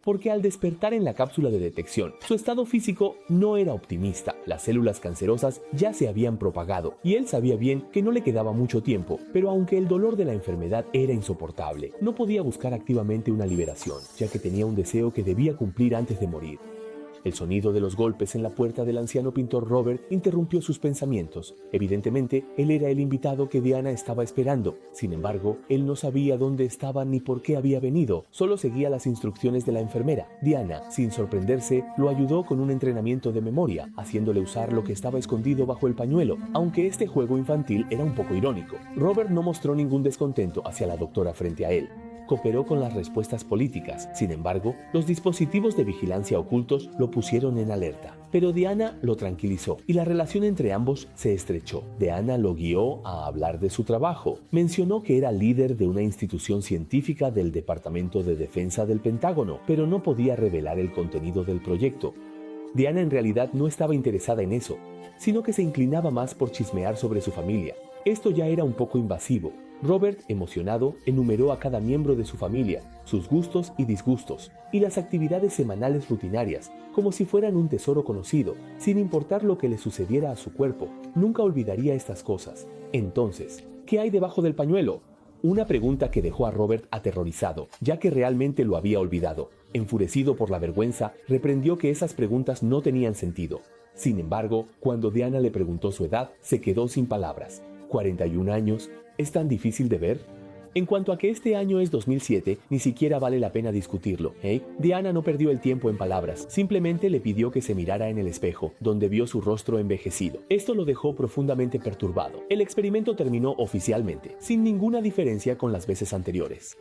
porque al despertar en la cápsula de detección, su estado físico no era optimista. Las células cancerosas ya se habían propagado y él sabía bien que no le quedaba mucho tiempo, pero aunque el dolor de la enfermedad era insoportable, no podía buscar activamente una liberación, ya que tenía un deseo que debía cumplir antes de morir. El sonido de los golpes en la puerta del anciano pintor Robert interrumpió sus pensamientos. Evidentemente, él era el invitado que Diana estaba esperando. Sin embargo, él no sabía dónde estaba ni por qué había venido, solo seguía las instrucciones de la enfermera. Diana, sin sorprenderse, lo ayudó con un entrenamiento de memoria, haciéndole usar lo que estaba escondido bajo el pañuelo, aunque este juego infantil era un poco irónico. Robert no mostró ningún descontento hacia la doctora frente a él. Cooperó con las respuestas políticas. Sin embargo, los dispositivos de vigilancia ocultos lo pusieron en alerta. Pero Diana lo tranquilizó y la relación entre ambos se estrechó. Diana lo guió a hablar de su trabajo. Mencionó que era líder de una institución científica del Departamento de Defensa del Pentágono, pero no podía revelar el contenido del proyecto. Diana en realidad no estaba interesada en eso, sino que se inclinaba más por chismear sobre su familia. Esto ya era un poco invasivo. Robert, emocionado, enumeró a cada miembro de su familia, sus gustos y disgustos, y las actividades semanales rutinarias, como si fueran un tesoro conocido, sin importar lo que le sucediera a su cuerpo. Nunca olvidaría estas cosas. Entonces, ¿qué hay debajo del pañuelo? Una pregunta que dejó a Robert aterrorizado, ya que realmente lo había olvidado. Enfurecido por la vergüenza, reprendió que esas preguntas no tenían sentido. Sin embargo, cuando Diana le preguntó su edad, se quedó sin palabras. 41 años, ¿es tan difícil de ver? En cuanto a que este año es 2007, ni siquiera vale la pena discutirlo, ¿eh? Diana no perdió el tiempo en palabras, simplemente le pidió que se mirara en el espejo, donde vio su rostro envejecido. Esto lo dejó profundamente perturbado. El experimento terminó oficialmente, sin ninguna diferencia con las veces anteriores.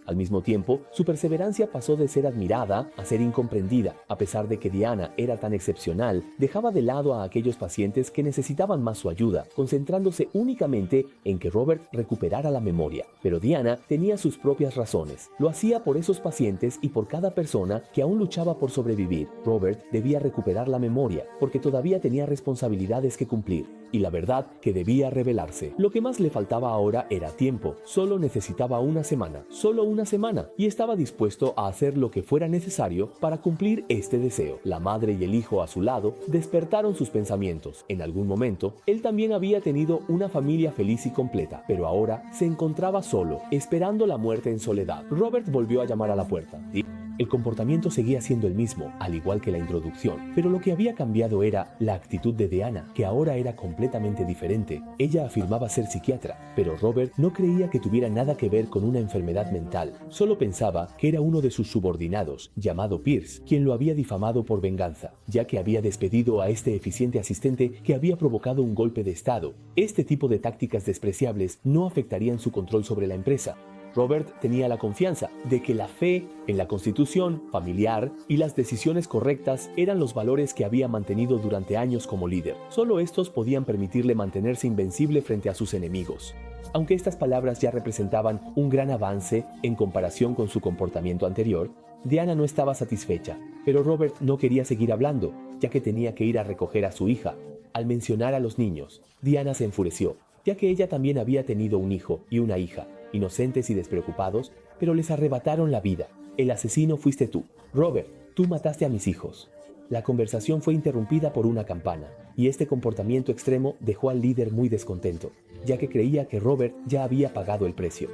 Al mismo tiempo, su perseverancia pasó de ser admirada a ser incomprendida. A pesar de que Diana era tan excepcional, dejaba de lado a aquellos pacientes que necesitaban más su ayuda, concentrándose únicamente en que Robert recuperara la memoria. Pero Diana tenía sus propias razones. Lo hacía por esos pacientes y por cada persona que aún luchaba por sobrevivir. Robert debía recuperar la memoria, porque todavía tenía responsabilidades que cumplir. Y la verdad que debía revelarse. Lo que más le faltaba ahora era tiempo. Solo necesitaba una semana. Solo una semana. Y estaba dispuesto a hacer lo que fuera necesario para cumplir este deseo. La madre y el hijo a su lado despertaron sus pensamientos. En algún momento, él también había tenido una familia feliz y completa. Pero ahora se encontraba solo, esperando la muerte en soledad. Robert volvió a llamar a la puerta. El comportamiento seguía siendo el mismo, al igual que la introducción, pero lo que había cambiado era la actitud de Diana, que ahora era completamente diferente. Ella afirmaba ser psiquiatra, pero Robert no creía que tuviera nada que ver con una enfermedad mental. Solo pensaba que era uno de sus subordinados, llamado Pierce, quien lo había difamado por venganza, ya que había despedido a este eficiente asistente que había provocado un golpe de estado. Este tipo de tácticas despreciables no afectarían su control sobre la empresa. Robert tenía la confianza de que la fe en la constitución familiar y las decisiones correctas eran los valores que había mantenido durante años como líder. Solo estos podían permitirle mantenerse invencible frente a sus enemigos. Aunque estas palabras ya representaban un gran avance en comparación con su comportamiento anterior, Diana no estaba satisfecha, pero Robert no quería seguir hablando, ya que tenía que ir a recoger a su hija. Al mencionar a los niños, Diana se enfureció, ya que ella también había tenido un hijo y una hija, inocentes y despreocupados, pero les arrebataron la vida. El asesino fuiste tú. Robert, tú mataste a mis hijos. La conversación fue interrumpida por una campana, y este comportamiento extremo dejó al líder muy descontento, ya que creía que Robert ya había pagado el precio.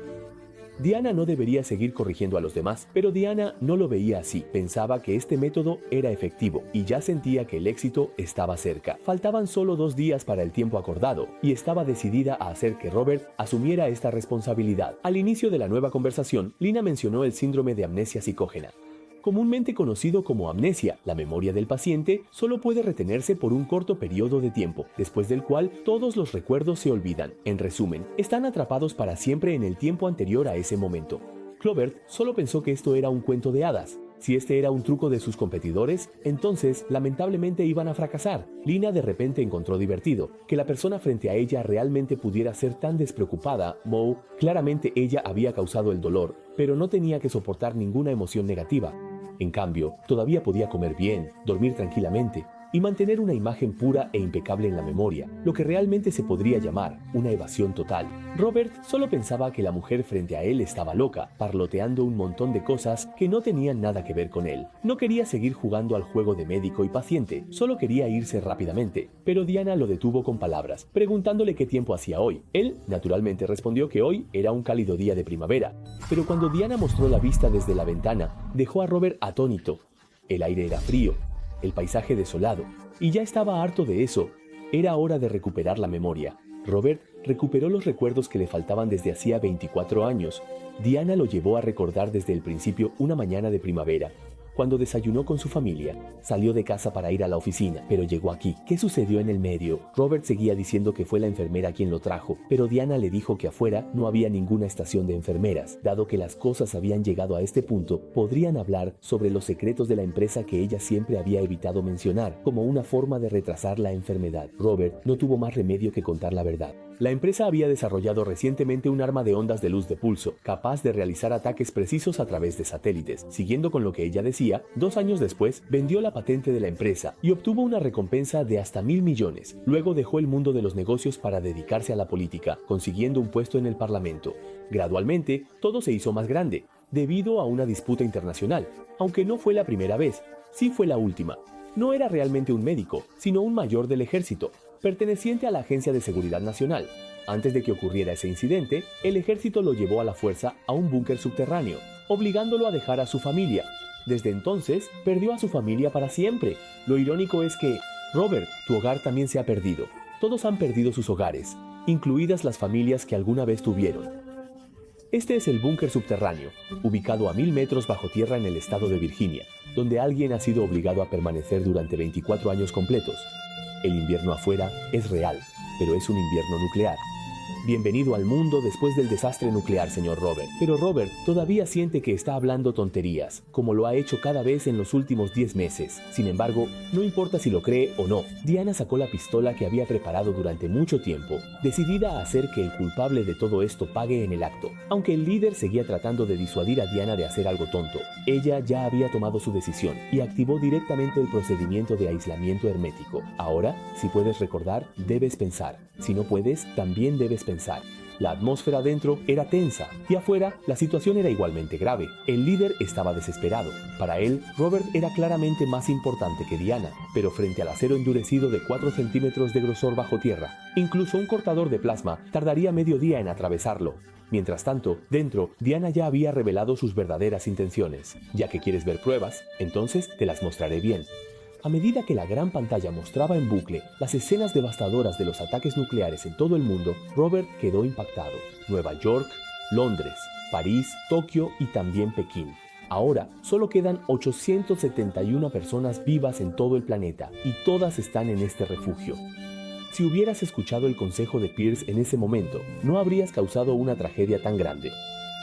Diana no debería seguir corrigiendo a los demás, pero Diana no lo veía así. Pensaba que este método era efectivo y ya sentía que el éxito estaba cerca. Faltaban solo 2 días para el tiempo acordado y estaba decidida a hacer que Robert asumiera esta responsabilidad. Al inicio de la nueva conversación, Lina mencionó el síndrome de amnesia psicógena. Comúnmente conocido como amnesia, la memoria del paciente solo puede retenerse por un corto periodo de tiempo, después del cual todos los recuerdos se olvidan. En resumen, están atrapados para siempre en el tiempo anterior a ese momento. Clovert solo pensó que esto era un cuento de hadas. Si este era un truco de sus competidores, entonces lamentablemente iban a fracasar. Lina de repente encontró divertido que la persona frente a ella realmente pudiera ser tan despreocupada. Moe, claramente ella había causado el dolor, pero no tenía que soportar ninguna emoción negativa. En cambio, todavía podía comer bien, dormir tranquilamente. y mantener una imagen pura e impecable en la memoria, lo que realmente se podría llamar una evasión total. Robert solo pensaba que la mujer frente a él estaba loca, parloteando un montón de cosas que no tenían nada que ver con él. No quería seguir jugando al juego de médico y paciente, solo quería irse rápidamente, pero Diana lo detuvo con palabras, preguntándole qué tiempo hacía hoy. Él, naturalmente, respondió que hoy era un cálido día de primavera, pero cuando Diana mostró la vista desde la ventana, dejó a Robert atónito. El aire era frío, el paisaje desolado, y ya estaba harto de eso. Era hora de recuperar la memoria. Robert recuperó los recuerdos que le faltaban desde hacía 24 años. Diana lo llevó a recordar desde el principio una mañana de primavera. Cuando desayunó con su familia, salió de casa para ir a la oficina, pero llegó aquí. ¿Qué sucedió en el medio? Robert seguía diciendo que fue la enfermera quien lo trajo, pero Diana le dijo que afuera no había ninguna estación de enfermeras. Dado que las cosas habían llegado a este punto, podrían hablar sobre los secretos de la empresa que ella siempre había evitado mencionar, como una forma de retrasar la enfermedad. Robert no tuvo más remedio que contar la verdad. La empresa había desarrollado recientemente un arma de ondas de luz de pulso, capaz de realizar ataques precisos a través de satélites. Siguiendo con lo que ella decía, 2 años después vendió la patente de la empresa y obtuvo una recompensa de hasta 1.000 millones. Luego dejó el mundo de los negocios para dedicarse a la política, consiguiendo un puesto en el Parlamento. Gradualmente, todo se hizo más grande, debido a una disputa internacional. Aunque no fue la primera vez, sí fue la última. No era realmente un médico, sino un mayor del ejército, perteneciente a la Agencia de Seguridad Nacional. Antes de que ocurriera ese incidente, el ejército lo llevó a la fuerza a un búnker subterráneo, obligándolo a dejar a su familia. Desde entonces, perdió a su familia para siempre. Lo irónico es que, Robert, tu hogar también se ha perdido. Todos han perdido sus hogares, incluidas las familias que alguna vez tuvieron. Este es el búnker subterráneo, ubicado a 1.000 metros bajo tierra en el estado de Virginia, donde alguien ha sido obligado a permanecer durante 24 años completos. El invierno afuera es real, pero es un invierno nuclear. Bienvenido al mundo después del desastre nuclear, señor Robert. Pero Robert todavía siente que está hablando tonterías, como lo ha hecho cada vez en los últimos 10 meses. Sin embargo, no importa si lo cree o no, Diana sacó la pistola que había preparado durante mucho tiempo, decidida a hacer que el culpable de todo esto pague en el acto. Aunque el líder seguía tratando de disuadir a Diana de hacer algo tonto, ella ya había tomado su decisión y activó directamente el procedimiento de aislamiento hermético. Ahora, si puedes recordar, debes pensar. Si no puedes, también debes pensar. La atmósfera dentro era tensa y afuera la situación era igualmente grave. El líder estaba desesperado. Para él, Robert era claramente más importante que Diana, pero frente al acero endurecido de 4 centímetros de grosor bajo tierra, incluso un cortador de plasma tardaría medio día en atravesarlo. Mientras tanto, dentro, Diana ya había revelado sus verdaderas intenciones. Ya que quieres ver pruebas, entonces te las mostraré bien. A medida que la gran pantalla mostraba en bucle las escenas devastadoras de los ataques nucleares en todo el mundo, Robert quedó impactado. Nueva York, Londres, París, Tokio y también Pekín. Ahora solo quedan 871 personas vivas en todo el planeta y todas están en este refugio. Si hubieras escuchado el consejo de Pierce en ese momento, no habrías causado una tragedia tan grande.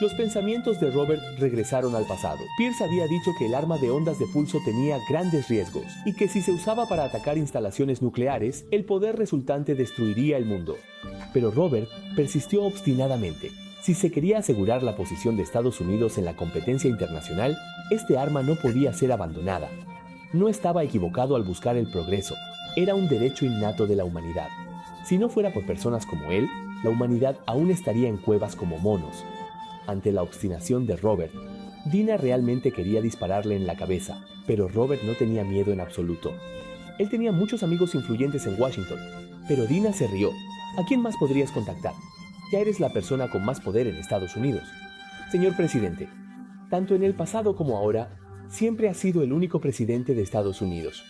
Los pensamientos de Robert regresaron al pasado. Pierce había dicho que el arma de ondas de pulso tenía grandes riesgos y que si se usaba para atacar instalaciones nucleares, el poder resultante destruiría el mundo. Pero Robert persistió obstinadamente. Si se quería asegurar la posición de Estados Unidos en la competencia internacional, este arma no podía ser abandonada. No estaba equivocado al buscar el progreso. Era un derecho innato de la humanidad. Si no fuera por personas como él, la humanidad aún estaría en cuevas como monos. Ante la obstinación de Robert, Dina realmente quería dispararle en la cabeza, pero Robert no tenía miedo en absoluto. Él tenía muchos amigos influyentes en Washington, pero Dina se rió. ¿A quién más podrías contactar? Ya eres la persona con más poder en Estados Unidos. Señor presidente, tanto en el pasado como ahora, siempre ha sido el único presidente de Estados Unidos.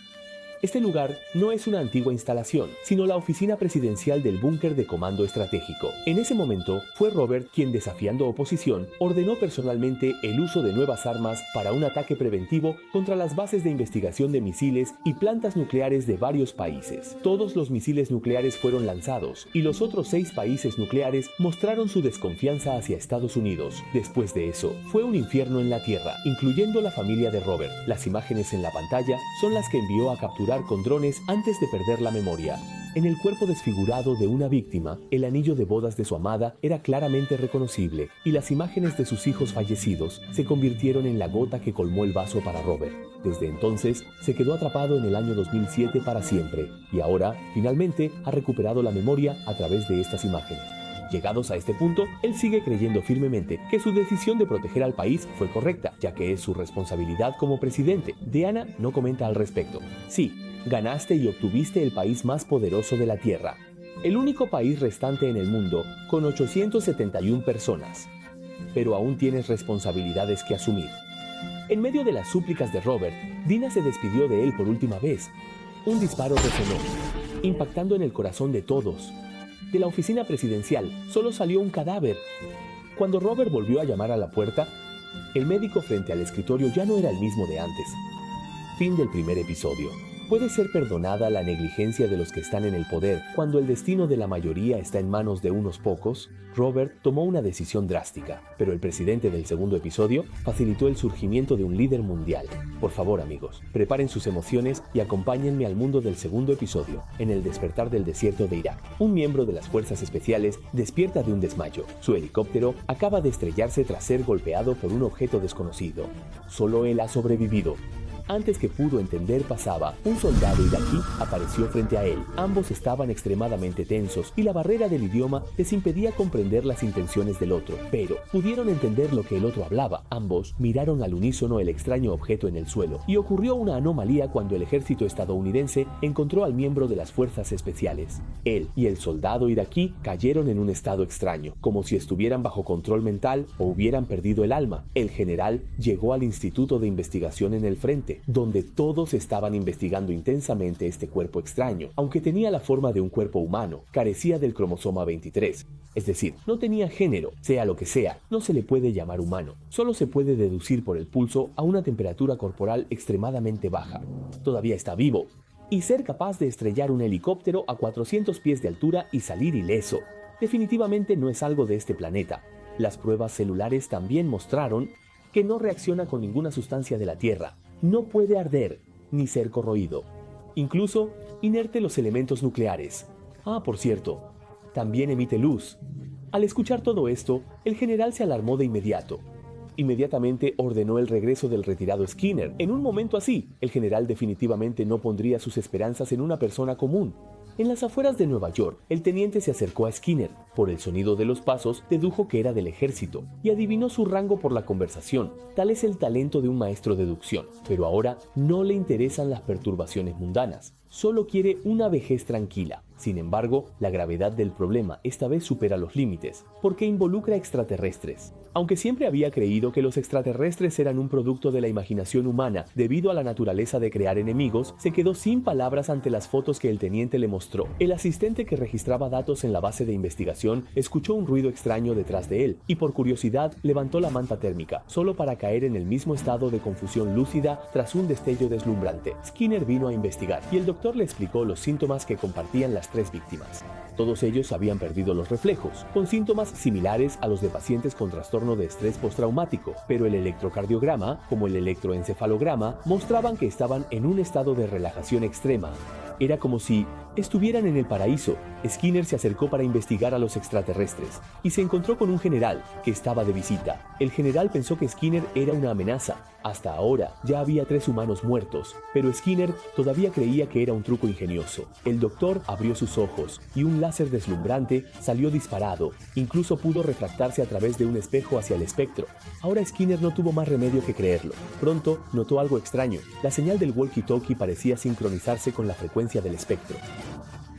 Este lugar no es una antigua instalación, sino la oficina presidencial del búnker de comando estratégico. En ese momento, fue Robert quien, desafiando oposición, ordenó personalmente el uso de nuevas armas para un ataque preventivo contra las bases de investigación de misiles y plantas nucleares de varios países. Todos los misiles nucleares fueron lanzados, y los otros 6 países nucleares mostraron su desconfianza hacia Estados Unidos. Después de eso, fue un infierno en la Tierra, incluyendo la familia de Robert. Las imágenes en la pantalla son las que envió a capturar capturar con drones antes de perder la memoria. En el cuerpo desfigurado de una víctima, el anillo de bodas de su amada era claramente reconocible y las imágenes de sus hijos fallecidos se convirtieron en la gota que colmó el vaso para Robert. Desde entonces, se quedó atrapado en el año 2007 para siempre y ahora, finalmente, ha recuperado la memoria a través de estas imágenes. Llegados a este punto, él sigue creyendo firmemente que su decisión de proteger al país fue correcta, ya que es su responsabilidad como presidente. Diana no comenta al respecto. Sí, ganaste y obtuviste el país más poderoso de la Tierra, el único país restante en el mundo con 871 personas. Pero aún tienes responsabilidades que asumir. En medio de las súplicas de Robert, Dina se despidió de él por última vez. Un disparo resonó, impactando en el corazón de todos. De la oficina presidencial solo salió un cadáver. Cuando Robert volvió a llamar a la puerta, el médico frente al escritorio ya no era el mismo de antes. Fin del primer episodio. ¿Puede ser perdonada la negligencia de los que están en el poder cuando el destino de la mayoría está en manos de unos pocos? Robert tomó una decisión drástica, pero el presidente del segundo episodio facilitó el surgimiento de un líder mundial. Por favor, amigos, preparen sus emociones y acompáñenme al mundo del segundo episodio, en el despertar del desierto de Irak. Un miembro de las fuerzas especiales despierta de un desmayo. Su helicóptero acaba de estrellarse tras ser golpeado por un objeto desconocido. Solo él ha sobrevivido. Antes que pudo entender pasaba, un soldado iraquí apareció frente a él. Ambos estaban extremadamente tensos y la barrera del idioma les impedía comprender las intenciones del otro, pero pudieron entender lo que el otro hablaba. Ambos miraron al unísono el extraño objeto en el suelo y ocurrió una anomalía cuando el ejército estadounidense encontró al miembro de las fuerzas especiales. Él y el soldado iraquí cayeron en un estado extraño, como si estuvieran bajo control mental o hubieran perdido el alma. El general llegó al Instituto de Investigación en el frente, donde todos estaban investigando intensamente este cuerpo extraño. Aunque tenía la forma de un cuerpo humano, carecía del cromosoma 23. Es decir, no tenía género. Sea lo que sea, no se le puede llamar humano. Solo se puede deducir por el pulso a una temperatura corporal extremadamente baja. Todavía está vivo. Y ser capaz de estrellar un helicóptero a 400 pies de altura y salir ileso. Definitivamente no es algo de este planeta. Las pruebas celulares también mostraron que no reacciona con ninguna sustancia de la Tierra. No puede arder ni ser corroído. Incluso inerte los elementos nucleares. Por cierto, también emite luz. Al escuchar todo esto, el general se alarmó de inmediato. Inmediatamente ordenó el regreso del retirado Skinner. En un momento así, el general definitivamente no pondría sus esperanzas en una persona común. En las afueras de Nueva York, el teniente se acercó a Skinner. Por el sonido de los pasos, dedujo que era del ejército y adivinó su rango por la conversación. Tal es el talento de un maestro de deducción. Pero ahora no le interesan las perturbaciones mundanas. Solo quiere una vejez tranquila. Sin embargo, la gravedad del problema esta vez supera los límites, porque involucra extraterrestres. Aunque siempre había creído que los extraterrestres eran un producto de la imaginación humana debido a la naturaleza de crear enemigos, se quedó sin palabras ante las fotos que el teniente le mostró. El asistente que registraba datos en la base de investigación escuchó un ruido extraño detrás de él y por curiosidad levantó la manta térmica, solo para caer en el mismo estado de confusión lúcida tras un destello deslumbrante. Skinner vino a investigar y el doctor le explicó los síntomas que compartían las 3 víctimas. Todos ellos habían perdido los reflejos, con síntomas similares a los de pacientes con trastorno de estrés postraumático, pero el electrocardiograma, como el electroencefalograma, mostraban que estaban en un estado de relajación extrema. Era como si estuvieran en el paraíso. Skinner se acercó para investigar a los extraterrestres y se encontró con un general que estaba de visita. El general pensó que Skinner era una amenaza. Hasta ahora ya había 3 humanos muertos, pero Skinner todavía creía que era un truco ingenioso. El doctor abrió sus ojos y un láser deslumbrante salió disparado. Incluso pudo refractarse a través de un espejo hacia el espectro. Ahora Skinner no tuvo más remedio que creerlo. Pronto notó algo extraño. La señal del walkie-talkie parecía sincronizarse con la frecuencia del espectro.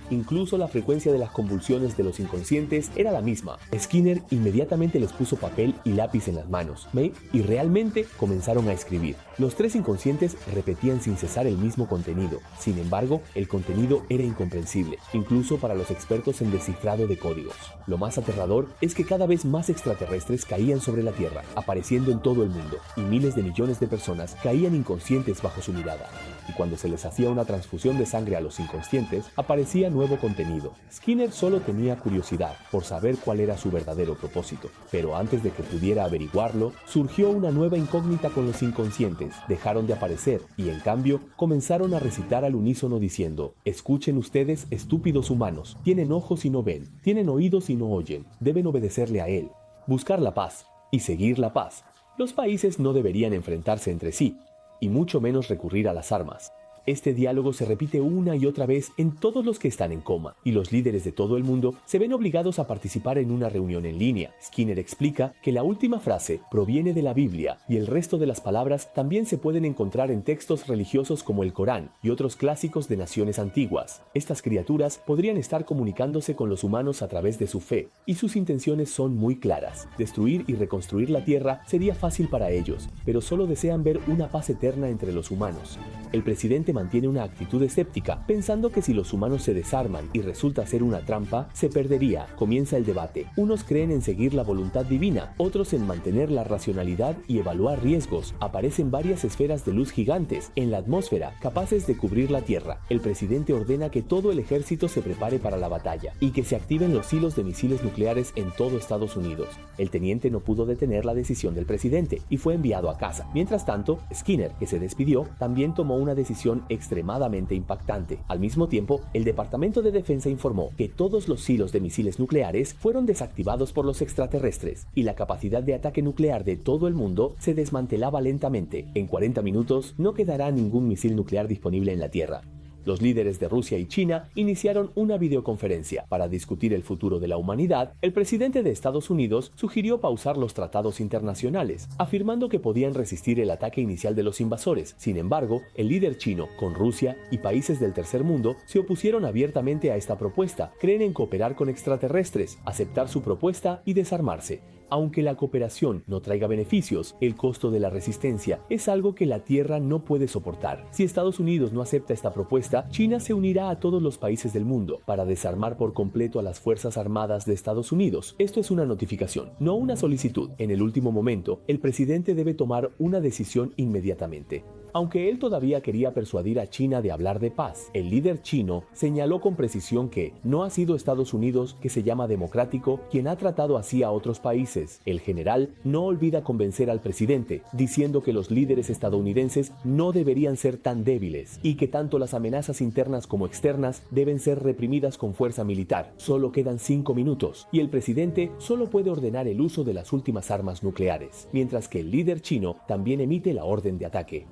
Incluso la frecuencia de las convulsiones de los inconscientes era la misma. Skinner inmediatamente les puso papel y lápiz en las manos, y realmente comenzaron a escribir. Los 3 inconscientes repetían sin cesar el mismo contenido. Sin embargo, el contenido era incomprensible, incluso para los expertos en descifrado de códigos. Lo más aterrador es que cada vez más extraterrestres caían sobre la Tierra, apareciendo en todo el mundo, y miles de millones de personas caían inconscientes bajo su mirada. Y cuando se les hacía una transfusión de sangre a los inconscientes, aparecían nuevos nuevo contenido. Skinner solo tenía curiosidad por saber cuál era su verdadero propósito, pero antes de que pudiera averiguarlo, surgió una nueva incógnita con los inconscientes. Dejaron de aparecer y en cambio comenzaron a recitar al unísono diciendo: escuchen ustedes, estúpidos humanos, tienen ojos y no ven, tienen oídos y no oyen, deben obedecerle a él, buscar la paz y seguir la paz. Los países no deberían enfrentarse entre sí, y mucho menos recurrir a las armas. Este diálogo se repite una y otra vez en todos los que están en coma, y los líderes de todo el mundo se ven obligados a participar en una reunión en línea. Skinner explica que la última frase proviene de la Biblia y el resto de las palabras también se pueden encontrar en textos religiosos como el Corán y otros clásicos de naciones antiguas. Estas criaturas podrían estar comunicándose con los humanos a través de su fe, y sus intenciones son muy claras. Destruir y reconstruir la Tierra sería fácil para ellos, pero solo desean ver una paz eterna entre los humanos. El presidente mantiene una actitud escéptica, pensando que si los humanos se desarman y resulta ser una trampa, se perdería. Comienza el debate. Unos creen en seguir la voluntad divina, otros en mantener la racionalidad y evaluar riesgos. Aparecen varias esferas de luz gigantes en la atmósfera, capaces de cubrir la Tierra. El presidente ordena que todo el ejército se prepare para la batalla y que se activen los silos de misiles nucleares en todo Estados Unidos. El teniente no pudo detener la decisión del presidente y fue enviado a casa. Mientras tanto, Skinner, que se despidió, también tomó una decisión extremadamente impactante. Al mismo tiempo, el Departamento de Defensa informó que todos los silos de misiles nucleares fueron desactivados por los extraterrestres y la capacidad de ataque nuclear de todo el mundo se desmantelaba lentamente. En 40 minutos no quedará ningún misil nuclear disponible en la Tierra. Los líderes de Rusia y China iniciaron una videoconferencia para discutir el futuro de la humanidad. El presidente de Estados Unidos sugirió pausar los tratados internacionales, afirmando que podían resistir el ataque inicial de los invasores. Sin embargo, el líder chino, con Rusia y países del tercer mundo, se opusieron abiertamente a esta propuesta. Creen en cooperar con extraterrestres, aceptar su propuesta y desarmarse. Aunque la cooperación no traiga beneficios, el costo de la resistencia es algo que la Tierra no puede soportar. Si Estados Unidos no acepta esta propuesta, China se unirá a todos los países del mundo para desarmar por completo a las Fuerzas Armadas de Estados Unidos. Esto es una notificación, no una solicitud. En el último momento, el presidente debe tomar una decisión inmediatamente. Aunque él todavía quería persuadir a China de hablar de paz, el líder chino señaló con precisión que no ha sido Estados Unidos, que se llama democrático, quien ha tratado así a otros países. El general no olvida convencer al presidente, diciendo que los líderes estadounidenses no deberían ser tan débiles y que tanto las amenazas internas como externas deben ser reprimidas con fuerza militar. Solo quedan 5 minutos y el presidente solo puede ordenar el uso de las últimas armas nucleares, mientras que el líder chino también emite la orden de ataque.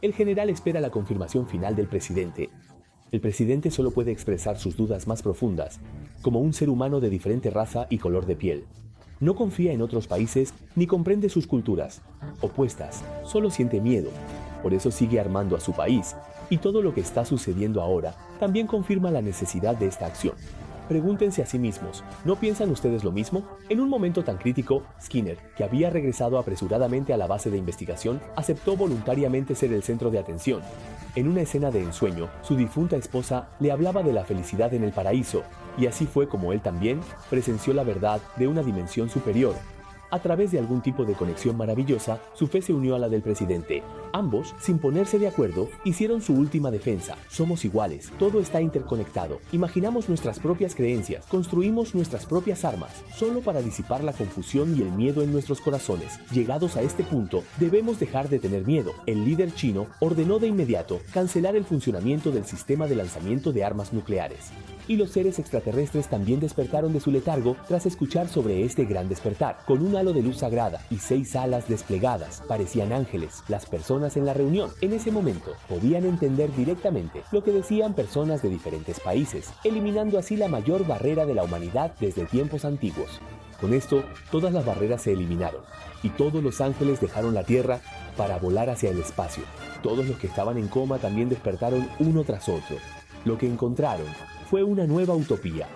El general espera la confirmación final del presidente. El presidente solo puede expresar sus dudas más profundas, como un ser humano de diferente raza y color de piel. No confía en otros países ni comprende sus culturas opuestas, solo siente miedo. Por eso sigue armando a su país, y todo lo que está sucediendo ahora también confirma la necesidad de esta acción. Pregúntense a sí mismos, ¿no piensan ustedes lo mismo? En un momento tan crítico, Skinner, que había regresado apresuradamente a la base de investigación, aceptó voluntariamente ser el centro de atención. En una escena de ensueño, su difunta esposa le hablaba de la felicidad en el paraíso, y así fue como él también presenció la verdad de una dimensión superior. A través de algún tipo de conexión maravillosa, su fe se unió a la del presidente. Ambos, sin ponerse de acuerdo, hicieron su última defensa. Somos iguales, todo está interconectado. Imaginamos nuestras propias creencias, construimos nuestras propias armas, solo para disipar la confusión y el miedo en nuestros corazones. Llegados a este punto, debemos dejar de tener miedo. El líder chino ordenó de inmediato cancelar el funcionamiento del sistema de lanzamiento de armas nucleares. Y los seres extraterrestres también despertaron de su letargo tras escuchar sobre este gran despertar. Con un halo de luz sagrada y 6 alas desplegadas, parecían ángeles. Las personas en la reunión, en ese momento, podían entender directamente lo que decían personas de diferentes países, eliminando así la mayor barrera de la humanidad desde tiempos antiguos. Con esto, todas las barreras se eliminaron, y todos los ángeles dejaron la Tierra para volar hacia el espacio. Todos los que estaban en coma también despertaron uno tras otro. Lo que encontraron fue una nueva utopía,